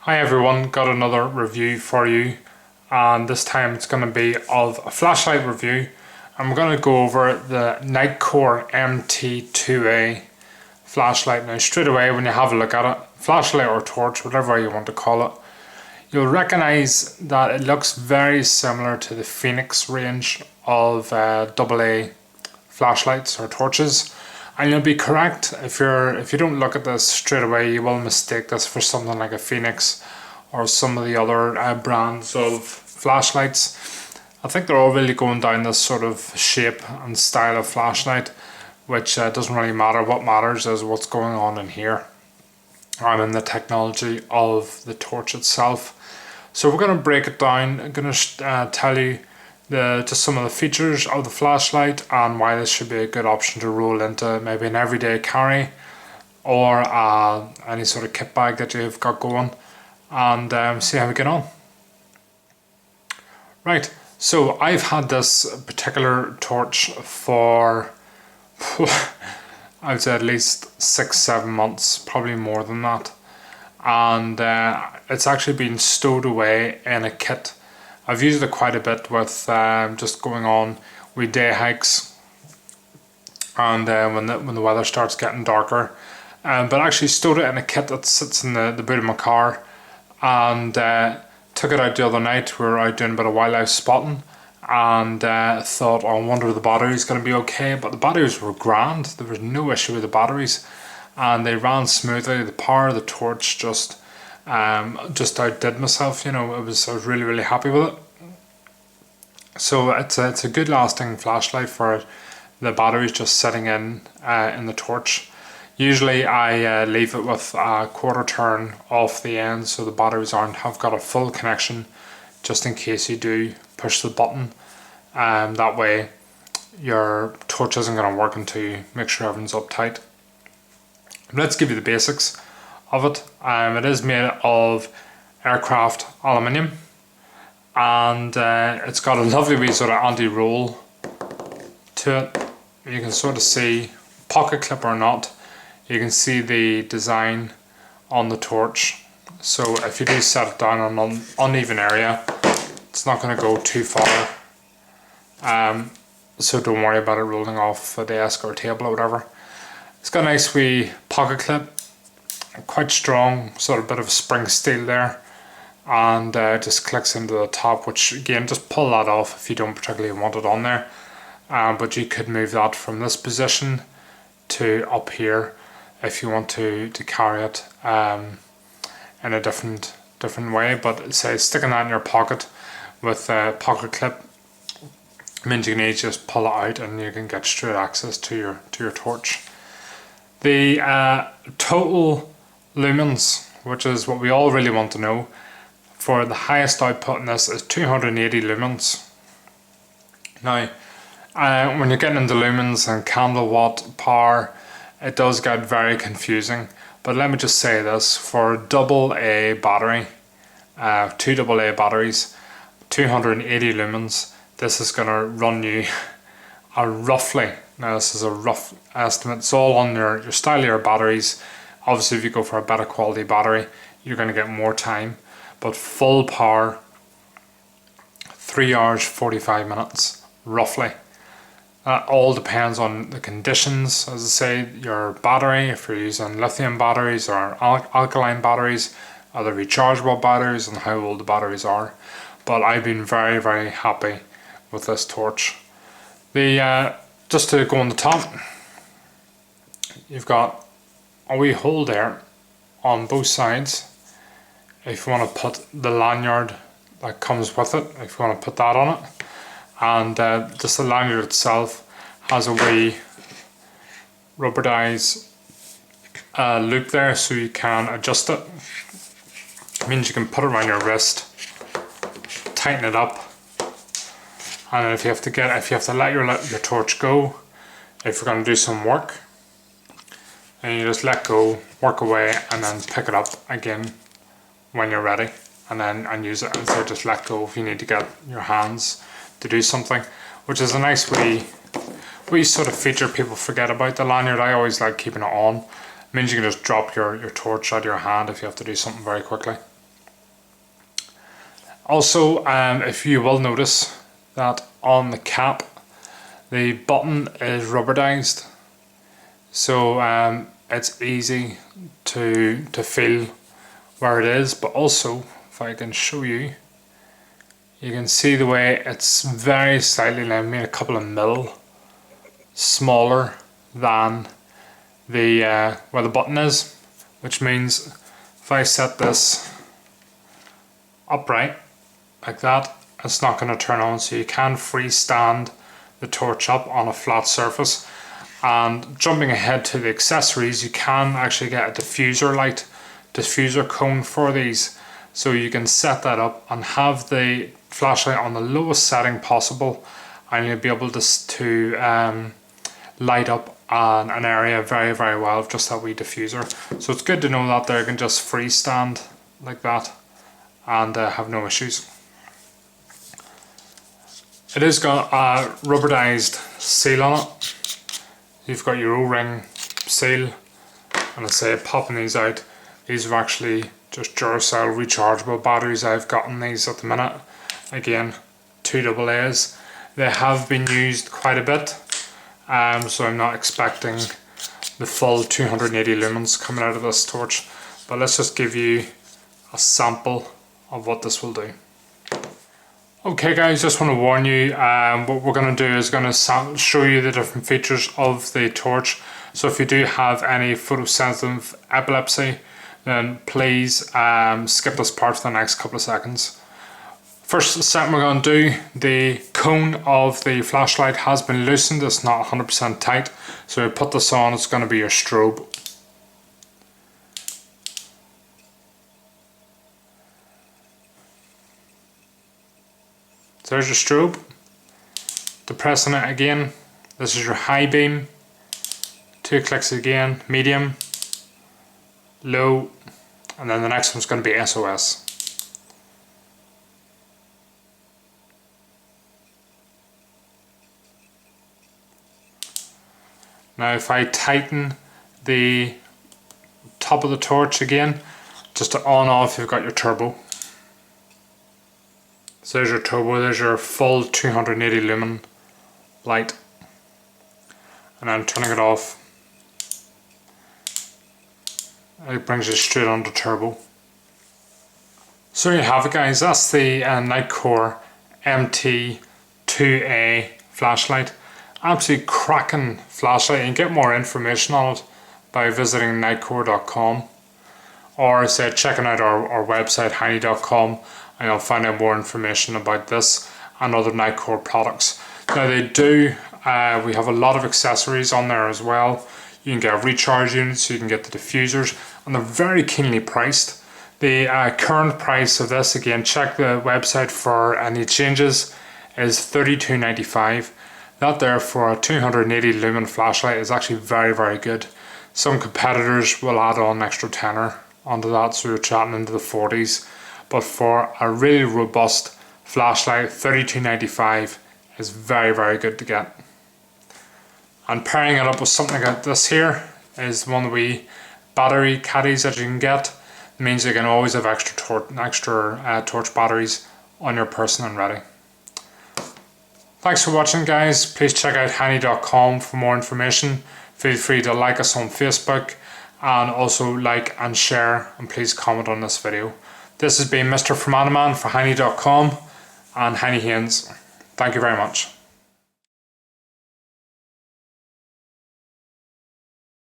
Hi everyone, got another review for you, and this time it's going to be of a flashlight review. I'm going to go over the NiteCore MT2A flashlight. Now straight away when you have a look at it, flashlight or torch, whatever you want to call it, you'll recognise that it looks very similar to the Phoenix range of AA flashlights or torches. And you'll be correct if you don't look at this straight away, you will mistake this for something like a Phoenix or some of the other brands of flashlights. I think they're all really going down this sort of shape and style of flashlight, which doesn't really matter. What matters is what's going on in here and in the technology of the torch itself. So we're going to break it down. I'm going to tell you just some of the features of the flashlight and why this should be a good option to roll into maybe an everyday carry or any sort of kit bag that you've got going, and see how we get on. Right, so I've had this particular torch for I would say at least 6-7 months, probably more than that, and it's actually been stowed away in a kit. I've used it quite a bit with just going on with day hikes and when the weather starts getting darker. But actually stowed it in a kit that sits in the boot of my car, and took it out the other night. We were out doing a bit of wildlife spotting, and thought, oh, I wonder if the battery's going to be okay. But the batteries were grand. There was no issue with the batteries, and they ran smoothly. The power of the torch just outdid myself. I was really happy with it. So it's a good lasting flashlight for the batteries just sitting in the torch. Usually I leave it with a quarter turn off the end so the batteries have got a full connection, just in case you do push the button. That way your torch isn't going to work until you make sure everything's uptight. Let's give you the basics of it. It is made of aircraft aluminium, and it's got a lovely wee sort of anti-roll to it. You can sort of see, pocket clip or not, you can see the design on the torch. So if you do set it down on an uneven area, it's not going to go too far. So don't worry about it rolling off a desk or table or whatever. It's got a nice wee pocket clip, quite strong, sort of bit of spring steel there, and just clicks into the top, which again, just pull that off if you don't particularly want it on there. But you could move that from this position to up here if you want to carry it in a different way. But say sticking that in your pocket with a pocket clip means you can easily just pull it out and you can get straight access to your torch. The total lumens, which is what we all really want to know, for the highest output in this is 280 lumens. Now, when you're getting into lumens and candle watt power, it does get very confusing. But let me just say this, for AA battery, 2 AA batteries, 280 lumens, this is going to run you roughly, now this is a rough estimate, it's all on your style of your batteries. Obviously if you go for a better quality battery, you're going to get more time, but full power, 3 hours 45 minutes roughly. That all depends on the conditions, as I say, your battery, if you're using lithium batteries or alkaline batteries, or the rechargeable batteries, and how old the batteries are. But I've been very happy with this torch. Just to go on the top, you've got a wee hole there on both sides. If you want to put the lanyard that comes with it, if you want to put that on it. And just the lanyard itself has a wee rubberized loop there, so you can adjust it. It means you can put it around your wrist, tighten it up, and if you have to let your torch go, if you're going to do some work, and you just let go, work away, and then pick it up again when you're ready, and use it, and so just let go if you need to get your hands to do something, which is a nice wee sort of feature people forget about. The lanyard, I always like keeping it on. It means you can just drop your torch out of your hand if you have to do something very quickly. Also, if you will notice that on the cap, the button is rubberdized, so it's easy to feel where it is. But also, if I can show you, you can see the way it's very slightly, I mean, a couple of mil smaller than the where the button is, which means if I set this upright like that, it's not going to turn on. So you can freestand the torch up on a flat surface. And jumping ahead to the accessories, you can actually get a diffuser cone for these, so you can set that up and have the flashlight on the lowest setting possible, and you'll be able to light up an area very, very well with just that wee diffuser. So it's good to know that they can just freestand like that and have no issues. It has got a rubberized seal on it. You've got your O-ring seal, and I say popping these out, these are actually just Duracell rechargeable batteries. I've gotten these at the minute, again 2 AA's. They have been used quite a bit, so I'm not expecting the full 280 lumens coming out of this torch, but let's just give you a sample of what this will do. Okay guys, just want to warn you, what we're going to do is going to show you the different features of the torch. So if you do have any photosensitive epilepsy, then please skip this part for the next couple of seconds. First step we're going to do, the cone of the flashlight has been loosened. It's not 100% tight, so we put this on, it's going to be your strobe. So there's your strobe. Depressing it again, this is your high beam. 2 clicks again, medium, low, and then the next one's going to be SOS. Now if I tighten the top of the torch again, just to on off, you've got your turbo. So there's your turbo, there's your full 280 lumen light. And then turning it off, it brings you straight onto turbo. So there you have it guys, that's the NiteCore MT2A flashlight. Absolutely cracking flashlight. You can get more information on it by visiting nitecore.com, or say checking out our website Heinnie.com, and you'll find out more information about this and other NiteCore products. Now they do, we have a lot of accessories on there as well. You can get recharge units, you can get the diffusers, and they're very keenly priced. The current price of this, again check the website for any changes, is $32.95. That there for a 280 lumen flashlight is actually very, very good. Some competitors will add on an extra tenner onto that, so you're chatting into the 40s. But for a really robust flashlight, $32.95 is very, very good to get. And pairing it up with something like this here is one of the wee battery caddies that you can get. It means you can always have extra torch batteries on your person and ready. Thanks for watching guys. Please check out Heinnie.com for more information. Feel free to like us on Facebook, and also like and share, and please comment on this video. This has been Mr. Formanaman for Heinnie.com and Haynes. Thank you very much.